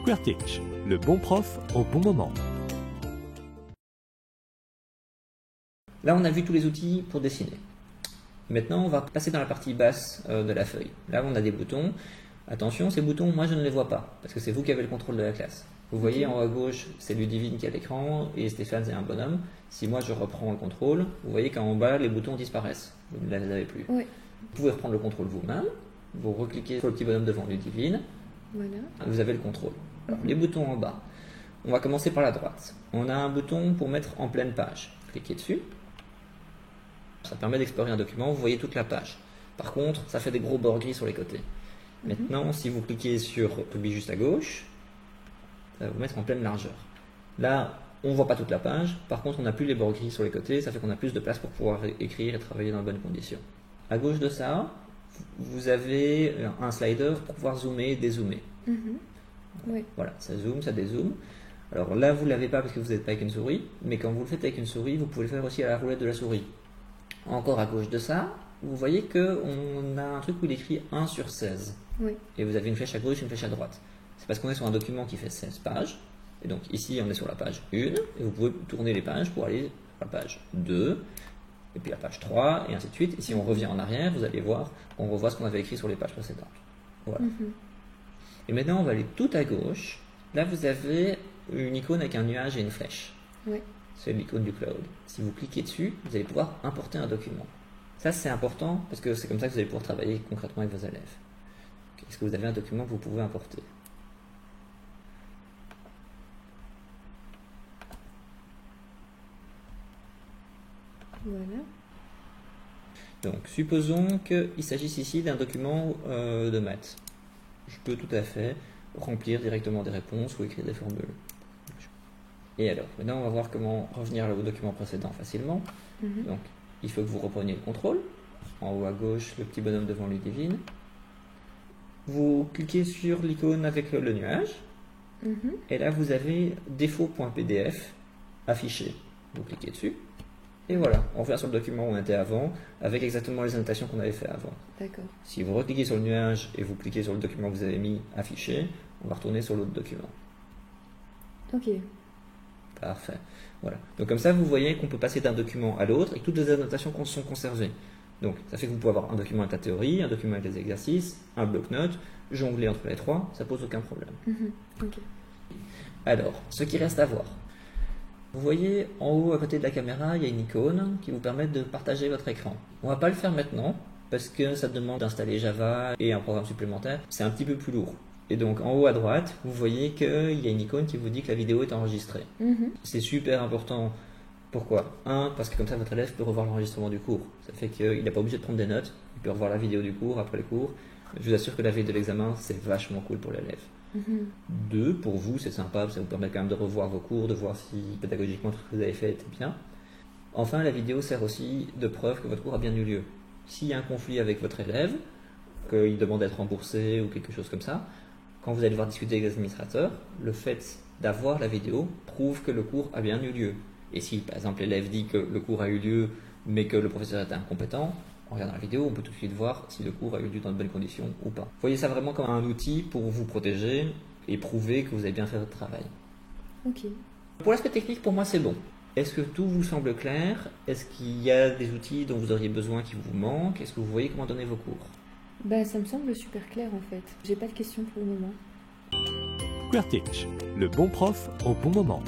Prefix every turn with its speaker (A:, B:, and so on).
A: QWERTY, le bon prof au bon moment.
B: Là, on a vu tous les outils pour dessiner. Maintenant, on va passer dans la partie basse de la feuille. Là, on a des boutons. Attention, ces boutons, moi, je ne les vois pas, parce que c'est vous qui avez le contrôle de la classe. Vous voyez en haut à gauche, c'est Ludivine qui a l'écran, et Stéphane, c'est un bonhomme. Si moi, je reprends le contrôle, vous voyez qu'en bas, les boutons disparaissent. Vous ne les avez plus.
C: Oui.
B: Vous pouvez reprendre le contrôle vous-même. Vous recliquez sur le petit bonhomme devant Ludivine.
C: Voilà.
B: Vous avez le contrôle. Alors, les boutons en bas. On va commencer par la droite. On a un bouton pour mettre en pleine page. Cliquez dessus. Ça permet d'explorer un document, vous voyez toute la page. Par contre, ça fait des gros bords gris sur les côtés. Maintenant, si vous cliquez sur celui juste à gauche, ça va vous mettre en pleine largeur. Là, on ne voit pas toute la page, par contre, on n'a plus les bords gris sur les côtés, ça fait qu'on a plus de place pour pouvoir écrire et travailler dans de bonnes conditions. À gauche de ça, vous avez un slider pour pouvoir zoomer et dézoomer.
C: Oui.
B: Voilà, ça zoome, ça dézoome. Alors là, vous ne l'avez pas parce que vous n'êtes pas avec une souris, mais quand vous le faites avec une souris, vous pouvez le faire aussi à la roulette de la souris. Encore à gauche de ça, vous voyez qu'on a un truc où il écrit 1 sur 16.
C: Oui.
B: Et vous avez une flèche à gauche et une flèche à droite. C'est parce qu'on est sur un document qui fait 16 pages. Et donc ici, on est sur la page 1. Et vous pouvez tourner les pages pour aller sur la page 2. Et puis la page 3, et ainsi de suite. Et si on revient en arrière, vous allez voir, on revoit ce qu'on avait écrit sur les pages précédentes. Voilà. Et maintenant, on va aller tout à gauche. Là, vous avez une icône avec un nuage et une flèche.
C: Oui.
B: C'est l'icône du cloud. Si vous cliquez dessus, vous allez pouvoir importer un document. Ça, c'est important parce que c'est comme ça que vous allez pouvoir travailler concrètement avec vos élèves. Est-ce que vous avez un document que vous pouvez importer?
C: Voilà.
B: Donc, supposons qu'il s'agisse ici d'un document de maths. Je peux tout à fait remplir directement des réponses ou écrire des formules. Et alors, maintenant on va voir comment revenir au document précédent facilement. Donc, il faut que vous repreniez le contrôle. En haut à gauche, le petit bonhomme devant Ludivine. Vous cliquez sur l'icône avec le nuage. Et là, vous avez défaut.pdf affiché. Vous cliquez dessus. Et voilà, on revient sur le document où on était avant, avec exactement les annotations qu'on avait fait avant.
C: D'accord.
B: Si vous recliquez sur le nuage et vous cliquez sur le document que vous avez mis affiché, on va retourner sur l'autre document.
C: Ok.
B: Parfait. Voilà. Donc comme ça, vous voyez qu'on peut passer d'un document à l'autre et que toutes les annotations sont conservées. Donc ça fait que vous pouvez avoir un document avec la théorie, un document avec les exercices, un bloc-notes, jongler entre les trois, ça pose aucun problème.
C: Ok.
B: Alors, ce qui reste à voir. Vous voyez en haut à côté de la caméra, il y a une icône qui vous permet de partager votre écran. On ne va pas le faire maintenant parce que ça demande d'installer Java et un programme supplémentaire. C'est un petit peu plus lourd. Et donc en haut à droite, vous voyez qu'il y a une icône qui vous dit que la vidéo est enregistrée. C'est super important. Pourquoi? Parce que comme ça votre élève peut revoir l'enregistrement du cours. Ça fait qu'il n'est pas obligé de prendre des notes. Il peut revoir la vidéo du cours après le cours. Je vous assure que la veille de l'examen, c'est vachement cool pour l'élève. 2, pour vous, c'est sympa, ça vous permet quand même de revoir vos cours, de voir si pédagogiquement tout ce que vous avez fait était bien. Enfin, la vidéo sert aussi de preuve que votre cours a bien eu lieu. S'il y a un conflit avec votre élève, qu'il demande d'être remboursé ou quelque chose comme ça, quand vous allez devoir discuter avec les administrateurs, le fait d'avoir la vidéo prouve que le cours a bien eu lieu. Et si, par exemple, l'élève dit que le cours a eu lieu, mais que le professeur était incompétent, en regardant la vidéo, on peut tout de suite voir si le cours a eu lieu dans de bonnes conditions ou pas. Voyez ça vraiment comme un outil pour vous protéger et prouver que vous avez bien fait votre travail.
C: Ok.
B: Pour l'aspect technique, pour moi, c'est bon. Est-ce que tout vous semble clair? Est-ce qu'il y a des outils dont vous auriez besoin qui vous manquent? Est-ce que vous voyez comment donner vos cours?
C: Bah, ça me semble super clair en fait. J'ai pas de questions pour le moment.
A: QWERTY, le bon prof au bon moment.